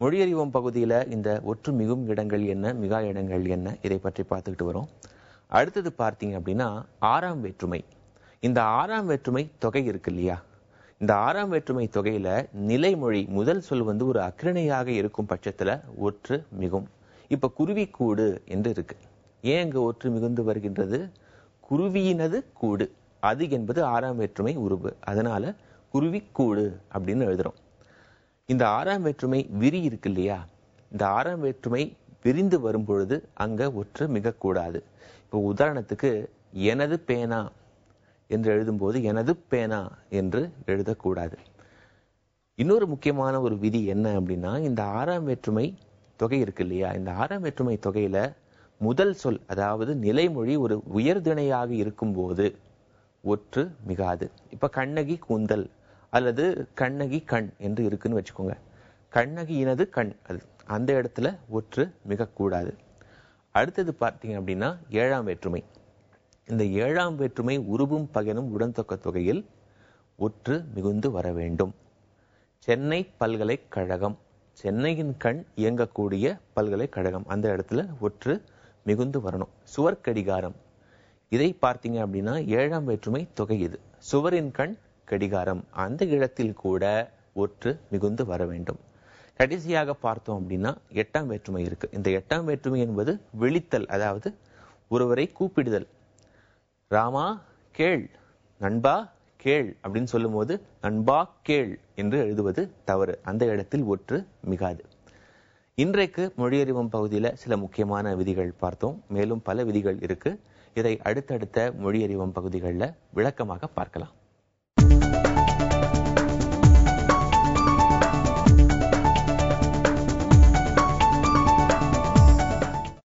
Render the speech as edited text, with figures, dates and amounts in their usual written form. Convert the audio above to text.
மொழியறிவோம் பகுதியில் இந்த ஒற்று மிகும் இடங்கள் என்ன, மிகா இடங்கள் என்ன, இதை பற்றி பார்த்துக்கிட்டு வரோம். அடுத்தது பார்த்தீங்க அப்படின்னா ஆறாம் வேற்றுமை. இந்த ஆறாம் வேற்றுமை தொகை இருக்கு இல்லையா, இந்த ஆறாம் வேற்றுமை தொகையில நிலைமொழி முதல் சொல் வந்து ஒரு அக்கிரணையாக இருக்கும் பட்சத்துல ஒற்று மிகும். இப்ப குருவி கூடு என்று இருக்கு. ஏன் இங்க ஒற்று மிகுந்து வருகின்றது? குருவியினது கூடு, அது என்பது ஆறாம் வேற்றுமை உருவு, அதனால குருவி கூடு அப்படின்னு எழுதுறோம். இந்த ஆறாம் வேற்றுமை விரி இருக்கு இல்லையா, இந்த ஆறாம் வேற்றுமை விரிந்து வரும் பொழுது அங்க ஒற்று மிக கூடாது. இப்போ உதாரணத்துக்கு எனது பேனா என்று எழுதும்போது எனது பேனா என்று எழுதக்கூடாது. இன்னொரு முக்கியமான ஒரு விதி என்ன அப்படின்னா, இந்த ஆறாம் வேற்றுமை தொகை இருக்கு இல்லையா, இந்த ஆறாம் வேற்றுமை தொகையில முதல் சொல் அதாவது நிலைமொழி ஒரு உயர்திணையாக இருக்கும் போது ஒற்று மிகாது. இப்ப கண்ணகி கூந்தல் அல்லது கண்ணகி கண் என்று இருக்குன்னு வச்சுக்கோங்க. கண்ணகி இனது கண், அது அந்த இடத்துல ஒற்று மிக கூடாது. அடுத்தது பார்த்தீங்க அப்படின்னா ஏழாம் வேற்றுமை. இந்த ஏழாம் வேற்றுமை உருவும் பகனும் உடன்தொக்க தொகையில் ஒற்று மிகுந்து வர வேண்டும். சென்னை பல்கலைக்கழகம், சென்னையின் கண் இயங்கக்கூடிய பல்கலைக்கழகம், அந்த இடத்துல ஒற்று மிகுந்து வரணும். சுவர்கடிகாரம், இதை பார்த்தீங்க அப்படின்னா ஏழாம் வேற்றுமை தொகை இது. சுவரின் கண் கடிகாரம், அந்த இடத்தில் கூட ஒற்று மிகுந்து வர வேண்டும். கடைசியாக பார்த்தோம் அப்படின்னா எட்டாம் வேற்றுமை இருக்கு. இந்த எட்டாம் வேற்றுமை என்பது விழித்தல், அதாவது ஒருவரை கூப்பிடுதல். ராமா கேள், நண்பா கேள் அப்படின்னு சொல்லும் போது நண்பா கேள் என்று எழுதுவது தவறு, அந்த இடத்தில் ஒற்று மிகாது. இன்றைக்கு மொழியறிவோம் பகுதியில் சில முக்கியமான விதிகள் பார்த்தோம். மேலும் பல விதிகள் இருக்கு. இதை அடுத்தடுத்த மொழியறிவோம் பகுதிகளில் விளக்கமாக பார்க்கலாம்.